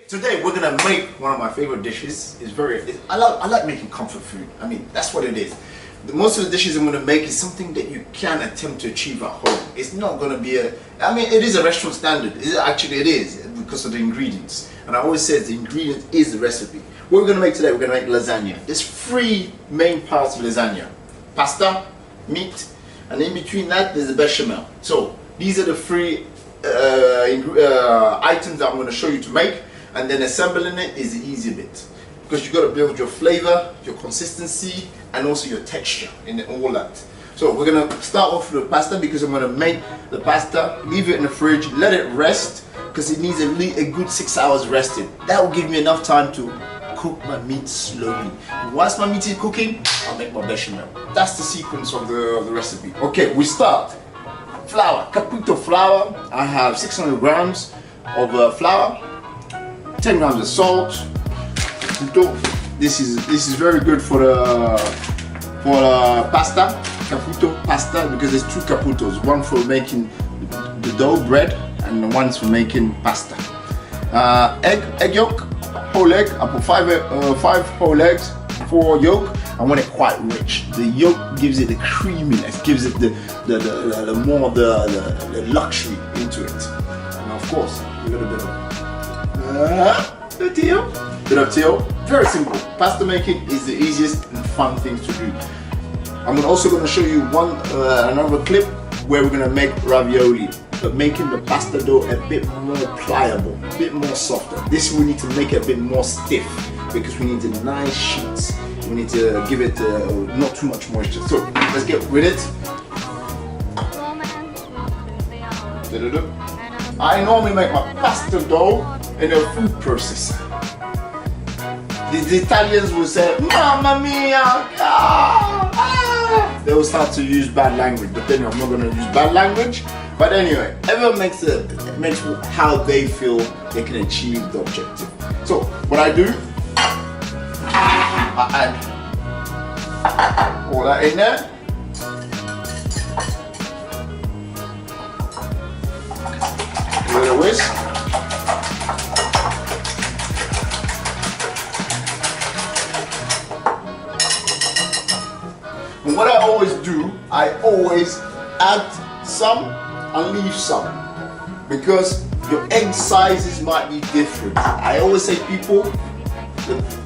Today we're gonna make one of my favorite dishes. I like making comfort food. I mean, that's what it is. Most of the dishes I'm gonna make is something that you can attempt to achieve at home. It's not gonna be it is a restaurant standard. It is because of the ingredients. And I always say the ingredient is the recipe. What we're gonna make today, we're gonna make lasagna. There's 3 main parts of lasagna: pasta, meat, and in between that there's the bechamel. So these are the 3 items that I'm going to show you to make, and then assembling it is the easy bit, because you got to build your flavor, your consistency, and also your texture in all that. So we're going to start off with the pasta, because I'm going to make the pasta, leave it in the fridge, let it rest, because it needs a good 6 hours rested. That will give me enough time to cook my meat slowly. And whilst my meat is cooking, I'll make my bechamel. That's the sequence of the recipe. Okay, we start. Flour, Caputo flour. I have 600 grams of flour, 10 grams of salt. Caputo. This is very good for pasta, Caputo pasta, because there's 2 Caputos. One for making the dough bread, and one's for making pasta. Egg yolk, whole egg. I put 5 whole eggs, 4 yolk. I want it quite rich. The yolk gives it the creaminess, gives it the luxury into it. And of course, a little bit of teal. Very simple. Pasta making is the easiest and fun things to do. I'm also going to show you another clip where we're going to make ravioli, but making the pasta dough a bit more pliable, a bit more softer. This we need to make it a bit more stiff, because we need the nice sheets. We need to give it not too much moisture. So let's get with it. I normally make my pasta dough in a food processor. The Italians will say, "Mamma mia!" They will start to use bad language, but then I'm not going to use bad language. But anyway, everyone makes how they feel they can achieve the objective. So what I do, I add all that in there. Give it a whisk. And what I always do, I always add some and leave some, because your egg sizes might be different. I always say people,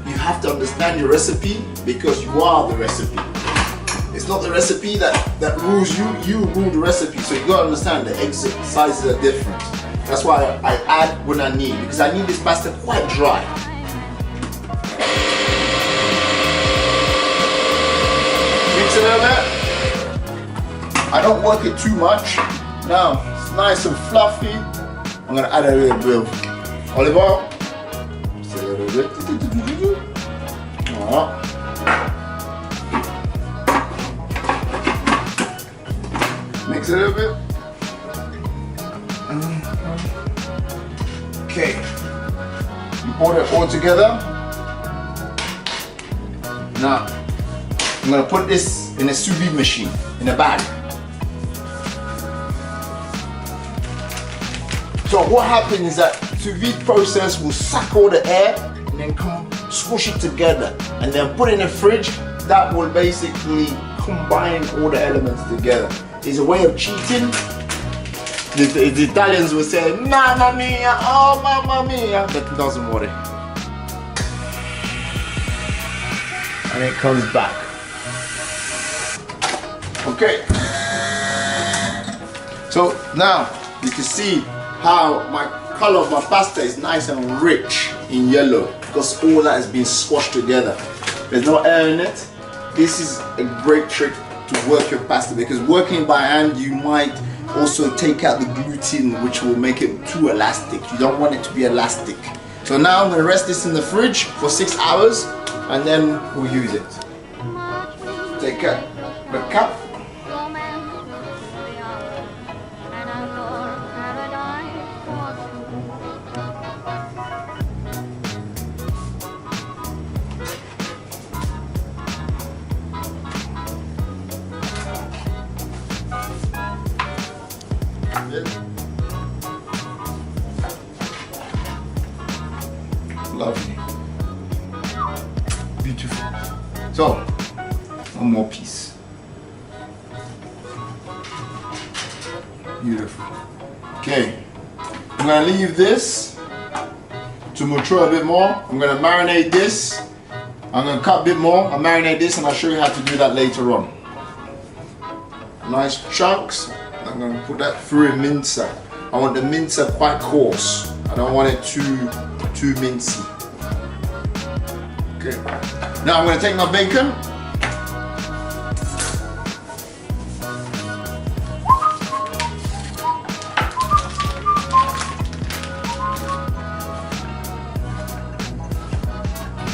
you have to understand your recipe, because you are the recipe. It's not the recipe that rules you, you rule the recipe. So you gotta understand the egg sizes are different. That's why I add when I need, because I need this pasta quite dry. Mix it a bit. I don't work it too much. Now it's nice and fluffy. I'm gonna add a little bit of olive oil. Just a little bit. Mix it a little bit. Okay. You pour it all together. Now I'm gonna put this in a sous vide machine, in a bag. So what happens is that sous vide process will suck all the air and then squish it together, and then put it in the fridge. That will basically combine all the elements together. It's a way of cheating. The Italians will say, "Mamma mia, oh mamma mia," but it doesn't work. And it comes back. Okay. So now you can see how my color of my pasta is nice and rich in yellow, because all that has been squashed together. There's no air in it. This is a great trick to work your pasta, because working by hand you might also take out the gluten, which will make it too elastic. You don't want it to be elastic. So now I'm going to rest this in the fridge for 6 hours, and then we'll use it. Take the cup. Lovely. Beautiful. So, one more piece. Beautiful. Okay, I'm gonna leave this to mature a bit more. I'm gonna marinate this. I'm gonna cut a bit more. I'll marinate this and I'll show you how to do that later on. Nice chunks. I'm gonna put that through a mincer. I want the mincer quite coarse. I don't want it too mincy. Okay. Now I'm gonna take my bacon.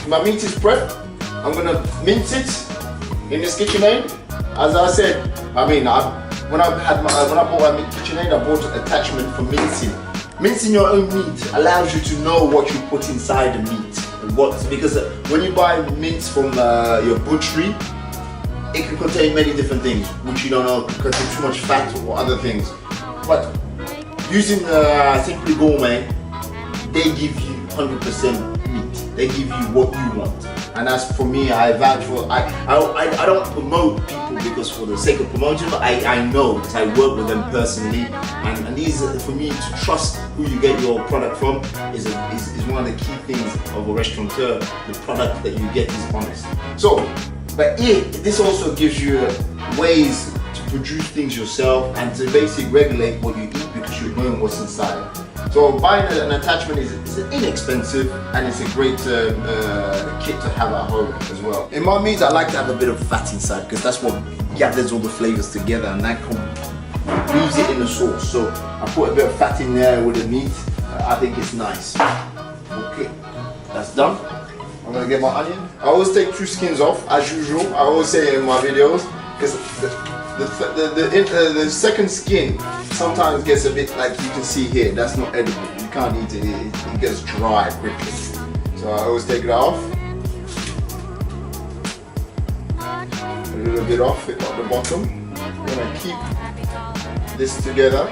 My meat is prepped. I'm gonna mince it in this KitchenAid. As I said, when I bought my KitchenAid, I bought an attachment for mincing. Mincing your own meat allows you to know what you put inside the meat. Because when you buy mince from your butchery, it can contain many different things, which you don't know, it can contain too much fat or other things. But using Simply Gourmet, they give you 100% meat. They give you what you want. And as for me, I vouch for, I don't promote people because for the sake of promoting, but I know because I work with them personally. And these, for me, to trust who you get your product from is one of the key things of a restaurateur. The product that you get is honest. So, but this also gives you ways to produce things yourself and to basically regulate what you eat because you're knowing what's inside. So buying an attachment is inexpensive and it's a great kit to have at home as well. In my meat, I like to have a bit of fat inside because that's what gathers all the flavors together and that leaves it in the sauce. So I put a bit of fat in there with the meat. I think it's nice. Okay, that's done. I'm gonna get my onion. I always take 2 skins off as usual. I always say in my videos because the second skin sometimes gets a bit, like you can see here, that's not edible. You can't eat it, it gets dry quickly. So I always take it off. A little bit off it at the bottom. I'm gonna keep this together.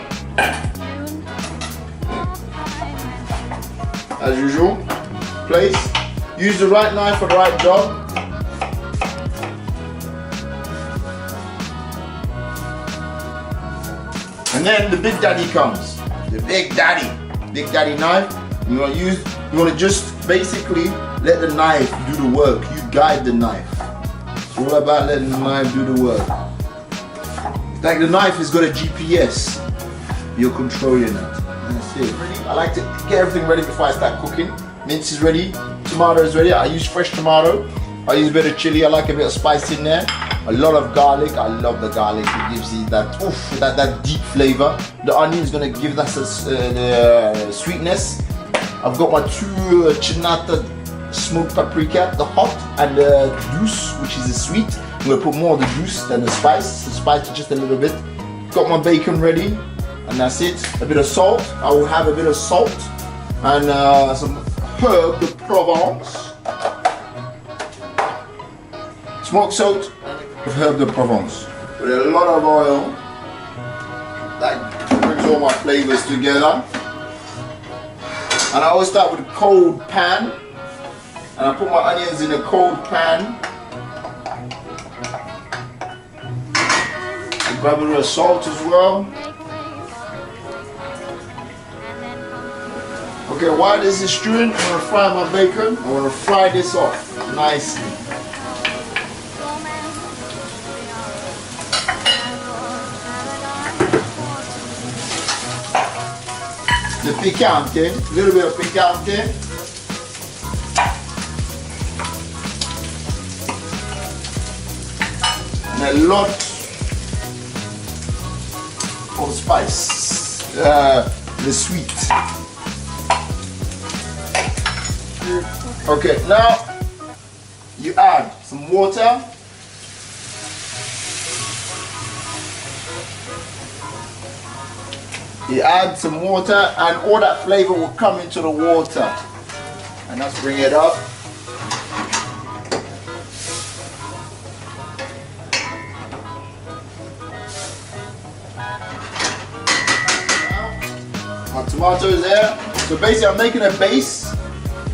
As usual, place. Use the right knife for the right job. And then the big daddy comes. The big daddy knife. You want to just basically let the knife do the work. You guide the knife. It's all about letting the knife do the work. It's like the knife has got a GPS. You're controlling it. That's it. I like to get everything ready before I start cooking. Mince is ready. Tomato is ready. I use fresh tomato. I use a bit of chili. I like a bit of spice in there. A lot of garlic. I love the garlic. It gives you that deep flavor. The onion is gonna give us the sweetness. I've got my 2 chinata smoked paprika, the hot, and the juice, which is the sweet. I'm gonna put more of the juice than the spice. The spice just a little bit. Got my bacon ready, and that's it. A bit of salt. I will have a bit of salt and some herb de Provence. Smoked salt of herb de Provence with a lot of oil that brings all my flavors together. And I always start with a cold pan and I put my onions in a cold pan. I grab a little salt as well. Okay, while this is stewing, I'm going to fry my bacon. I want to fry this off nicely. The picante, a little bit of picante. And a lot of spice, the sweet. Okay, now you add some water. You add some water and all that flavor will come into the water. And let's bring it up. My tomato is there. So basically I'm making a base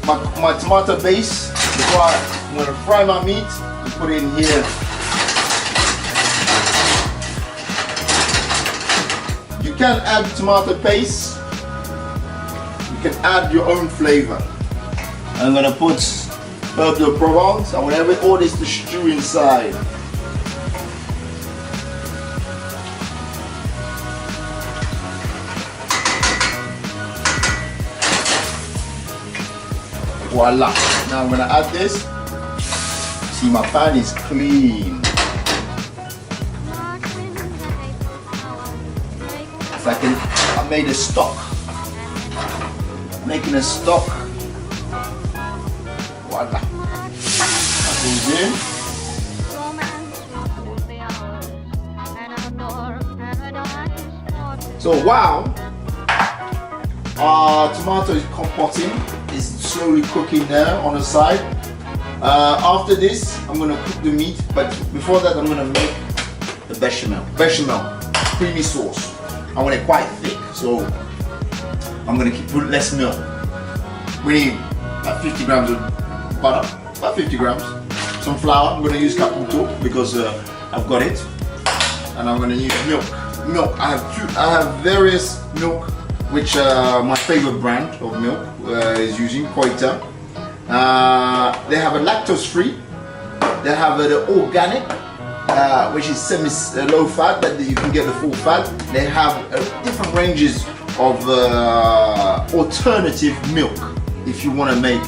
my tomato base. Before I'm going to fry my meat and put it in here. You can add tomato paste. You can add your own flavor. I'm going to put herbs de Provence. I want all this to stew inside. Voila. Now I'm going to add this. See, my pan is clean. It's like I made a stock. Making a stock. Voila. That goes in. So wow, our tomato is compoting. It's slowly cooking there on the side. After this, I'm going to cook the meat, but before that, I'm going to make the bechamel. Bechamel, creamy sauce. I want it quite thick, so I'm going to put less milk. We need about 50 grams of butter, about 50 grams. Some flour. I'm going to use cappuccino because I've got it, and I'm going to use milk. Milk. I have various milk, which my favorite brand of milk is using, Koita. They have a lactose free. They have the organic, which is semi-low fat, but you can get the full fat. They have different ranges of alternative milk if you want to make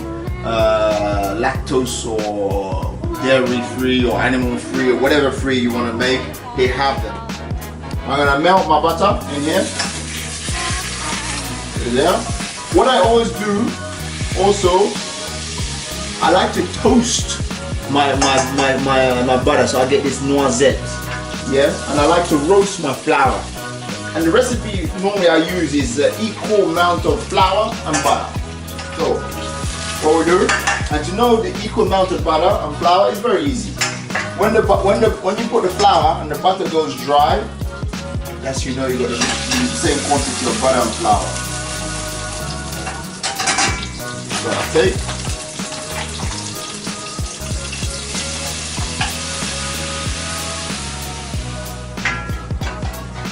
lactose or dairy free or animal free or whatever free you want to make. They have them. I'm gonna melt my butter in here. There. What I always do, also, I like to toast my butter, so I get this noisette. Yeah, and I like to roast my flour. And the recipe normally I use is equal amount of flour and butter. So what we do, and to know the equal amount of butter and flour is very easy. When you put the flour and the butter goes dry, that's you know you got the same quantity of butter and flour. So I take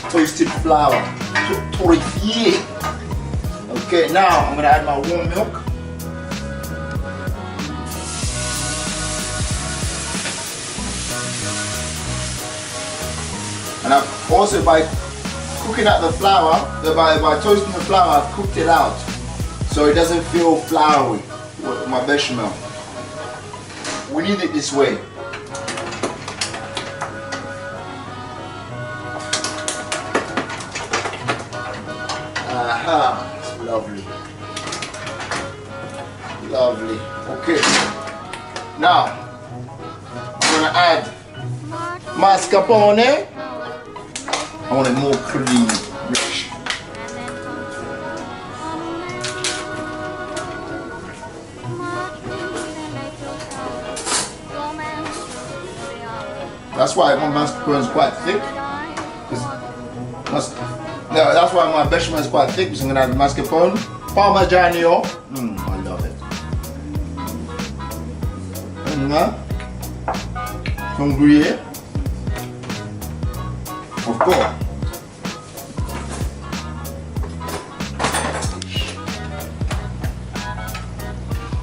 toasted flour, torréfié. Okay, now I'm gonna add my warm milk. And I've also, by cooking out the flour, by toasting the flour, I've cooked it out, so it doesn't feel floury with my bechamel. We need it this way. Aha, it's lovely. Lovely. Okay. Now, I'm gonna add mascarpone. I want it more creamy, rich. That's why my mascarpone is quite thick. That's why my bechamel is quite thick, because I'm going to add mascarpone, parmigiano. I love it. And now, some Gruyere. Of course.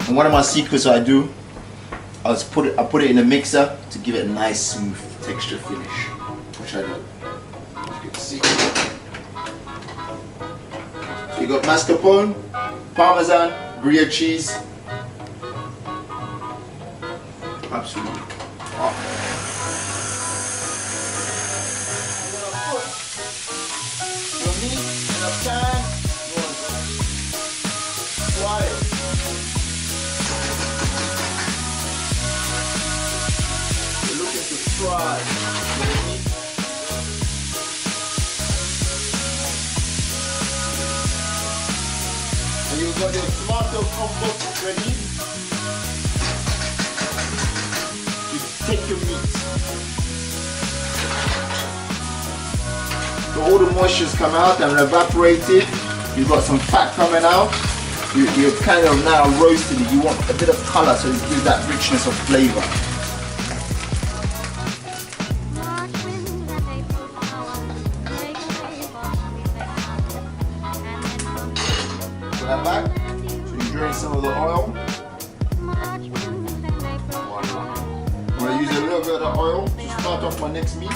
And one of my secrets I do, I put it in a mixer to give it a nice smooth texture finish, which I do. As you can see. So you got mascarpone, parmesan, Gruyere cheese. Absolutely. Fry. And you've got your tomato compote ready. You take your meat. So all the moisture's come out and evaporated. You've got some fat coming out. You're kind of now roasting it. You want a bit of color so it gives that richness of flavor. Put that back. So you drain some of the oil. I'm going to use a little bit of the oil to start off my next meat.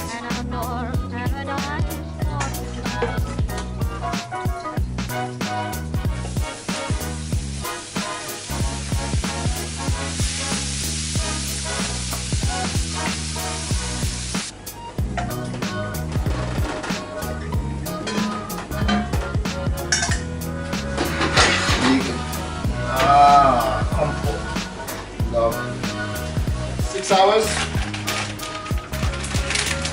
Comfort. Love. 6 hours.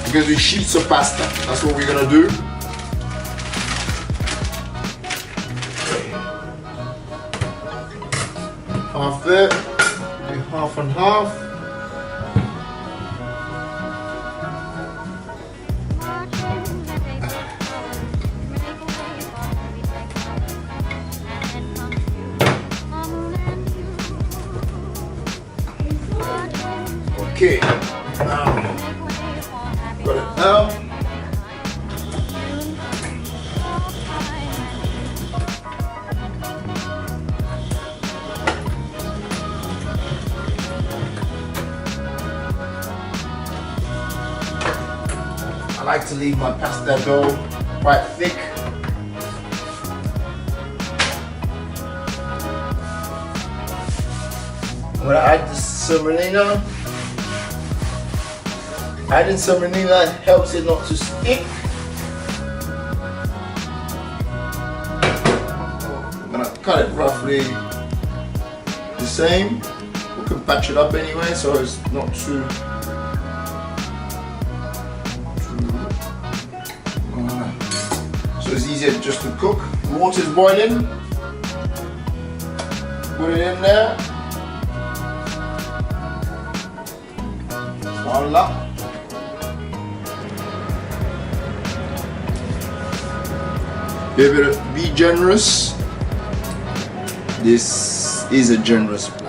Because we sheets of pasta. That's what we're gonna do. Half there. Do half and half. Okay, got it now. I like to leave my pasta dough quite thick. I'm gonna add the semolina. Adding semolina helps it not to stick. I'm gonna cut it roughly the same. We can patch it up anyway, so it's not too. So it's easier just to cook. The water's boiling. Put it in there. Voila. Be generous. This is a generous plan.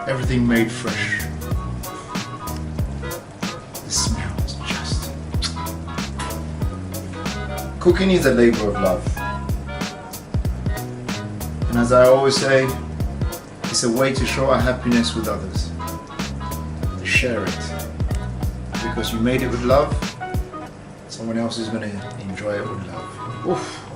Everything made fresh. The smell is just... Cooking is a labor of love. And as I always say, it's a way to show our happiness with others. To share it. Because you made it with love, someone else is going to enjoy it with love. Oof.